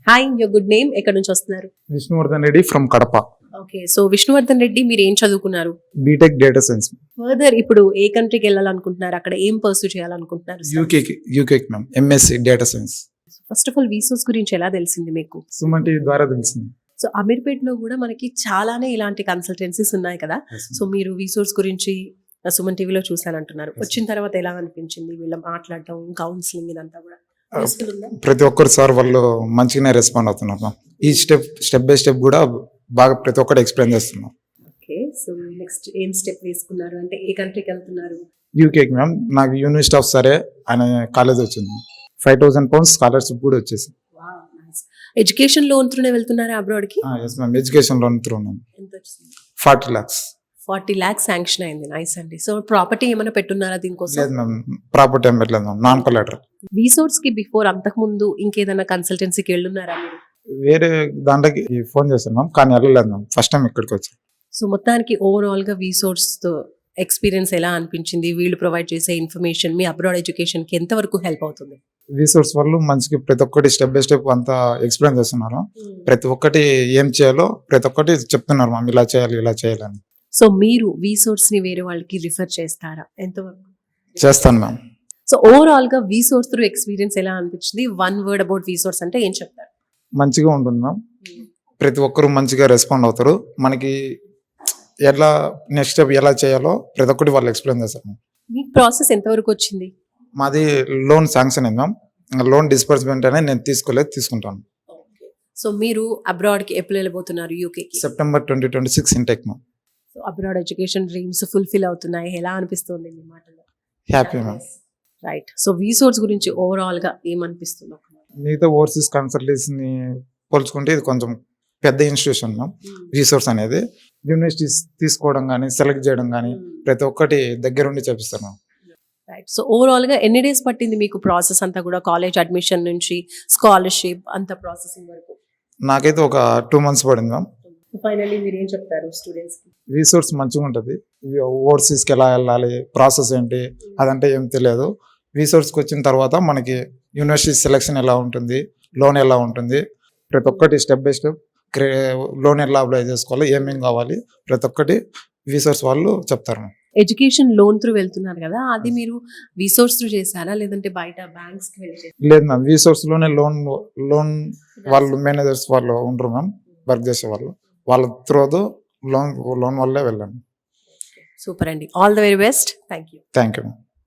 Hi, your good name, ఎక్కడి నుంచి వస్తున్నారు? Vishnuvardhan Reddy from Kadapa. Okay, so Vishnuvardhan Reddy మీరు ఏం చదువుకున్నారు? BTech data science. ఫర్దర్ ఇప్పుడు ఏ కంట్రీకి వెళ్ళాలనుకుంటున్నారు? అక్కడ ఏం పర్సూ చేయాలనుకుంటున్నారు? యూకేకి ma'am, MSc data science. First of all వీసోస్ గురించి ఎలా తెలిసింది మీకు? సుమన్ టీవీ ద్వారా తెలిసింది. సో అమీర్పేట్లో కూడా మనకి చాలానే ఇలాంటి కన్సల్టెన్సీస్ ఉన్నాయి కదా. సో మీరు వీసోర్స్ గురించి సుమన్ టీవీలో చూసానంటున్నారు. వచ్చిన తర్వాత ఎలా అనిపించింది? వీళ్ళ మాట్లాడటం, కౌన్సిలింగ్ ఇదంతా కూడా useful ఉందా? ప్రతి ఒక్కరు సార్ వాళ్ళు మంచిగానే రెస్పాండ్ అవుతున్నారు మ్యామ్. ఈ స్టెప్ బై స్టెప్ కూడా బాగా ప్రతి ఒక్కటి ఎక్స్ప్లెయిన్ చేస్తున్నాం. ఓకే, సో నెక్స్ట్ ఏం స్టెప్ వేసుకున్నారు? అంటే ఏ కంట్రీకి వెళ్తున్నారు? యూకేకి మ్యామ్. నాకు యూనివర్సిటీ ఆఫ్ సరే అనే కాలేజ్ వచ్చింది. 5,000 pounds స్కాలర్షిప్ కూడా వచ్చేసి. ఎడ్యుకేషన్ లోన్ త్రూనే వెళ్తున్నారా అబ్రాడ్ కి? Yes ma'am, education loan through ఉన్నాం. ఎంత వచ్చింది? 40 lakhs. 40 lakhs శాంక్షన్ అయింది. నైస్ అండి. సో ప్రాపర్టీ ఏమైనా పెట్టున్నారా దీనికోసం? లేదు మ్యామ్, ప్రాపర్టీ ఏం పెట్టలేదు మ్యామ్, నాన్ కొలాటరల్. వీసోర్స్ కి బిఫోర్ అంతకు ముందు ఇంకేదైనా కన్సల్టెన్సీకి వెళ్ళున్నారా మీరు? వేరే దాంట్లోకి ఫోన్ చేశాను మ్యామ్, కానీ వెళ్ళలేదు మ్యామ్. ఫస్ట్ టైం ఇక్కడికి వచ్చాను. సో మొత్తానికి ఓవరాల్ గా వీసోర్స్ తో ఎక్స్పీరియన్స్ ఎలా అనిపించింది? వీళ్ళు ప్రొవైడ్ చేసే ఇన్ఫర్మేషన్ మీ అబ్రాడ్ ఎడ్యుకేషన్ కి ఎంత వరకు హెల్ప్ అవుతుంది? రీసోర్స్ వాళ్ళు మంచిగా ప్రతి ఒక్కటి స్టెప్ బై స్టెప్ అంతా ఎక్స్ప్లెయిన్ చేస్తున్నారు. ప్రతి ఒక్కటి ఏం చేయాలో ప్రతి ఒక్కటి చెప్తున్నారు మ్యామ్, ఇలా చేయాలి ఇలా చేయాలని. సో మీరు వీసోర్స్ ని వేరే వాళ్ళకి రిఫర్ చేస్తారా? ఎంతవరకు చేస్తాను మ్యామ్. సో ఓవరాల్ గా వీసోర్స్ త్రూ ఎక్స్పీరియన్స్ ఎలా అనిపించింది? వన్ వర్డ్ అబౌట్ వీసోర్స్ అంటే ఏం చెప్తారు? మంచిగా ఉంటుంది మ్యామ్. ప్రతి ఒక్కరు మంచిగా రెస్పాండ్ అవుతారు. మనకి ఎలా నెక్స్ట్ స్టెప్ ఎలా చేయాలో ప్రతి ఒక్కటి వాళ్ళు ఎక్స్ప్లెయిన్ చేస్తారు మ్యామ్. మీ ప్రాసెస్ ఎంతవరకు వచ్చింది? మాది లోన్ శాంక్షన్ అయింది మ్యామ్. లోన్ డిస్బర్స్మెంట్ అనేది నేను తీసుకుంటాను. సో మీరు అబ్రాడ్ కి ఎప్పుడు వెళ్ళబోతున్నారు? యూకేకి September 2026 intake ma'am. So abroad education dreams fulfil అవుతున్నాయి. ఎలా అనిపిస్తుంది మీ మాటలో? Happy ma'am. రైట్. సో వీసోర్స్ గురించి ఓవరాల్ గా ఏమనిపిస్తుంది? మిగతా ఓవర్సీస్ కన్సల్టెన్సీని పోల్చుకుంటే ఇది కొంచెం పెద్ద ఇన్స్టిట్యూషన్ మ్యామ్. రీసోర్స్ అనేది యూనివర్సిటీస్ తీసుకోవడం కానీ సెలెక్ట్ చేయడం కానీ ప్రతి ఒక్కటి దగ్గరుండి చేపిస్తారు మ్యామ్. రైట్. సో ఓవరాల్ గా ఎన్ని డేస్ పట్టింది మీకు ప్రాసెస్ అంతా కూడా? కాలేజ్ అడ్మిషన్ నుంచి స్కాలర్షిప్ అంత ప్రాసెసింగ్ వరకు? నాకైతే ఒక 2 months పడింది మ్యామ్. ఫైనల్లీ మీరు ఏం చెప్తారు స్టూడెంట్స్ కి? రీసోర్స్ మంచిగా ఉంటుంది. ఓవర్సీస్కి ఎలా వెళ్ళాలి, ప్రాసెస్ ఏంటి అదంటే ఏం తెలియదు. రీసోర్స్కి వచ్చిన తర్వాత మనకి యూనివర్సిటీ సెలెక్షన్ ఎలా ఉంటుంది, లోన్ ఎలా ఉంటుంది, ప్రతి ఒక్కటి స్టెప్ బై స్టెప్ లోన్ ఎలా అప్లై చేసుకోవాలి, ఏమేం కావాలి ప్రతి ఒక్కటి రీసోర్స్ వాళ్ళు చెప్తారు. ఎడ్యుకేషన్ లోన్ త్రూ వెళ్తున్నారు కదా, అది మీరు వీసోర్స్ త్రూ చేశారా లేదంటే బయట బ్యాంక్స్ కి వెళ్ళి చేశారా? లేదు మ్యామ్, రీసోర్స్ లోనే లోన్ వాళ్ళు మేనేజర్స్ వాళ్ళు ఉండరు మ్యామ్, వర్క్ చేసే వాళ్ళు, వాళ్ళ త్రూ లోన్ వల్లే వెళ్ళాను. సూపర్ అండి. All the very best. Thank you. Thank you ma'am.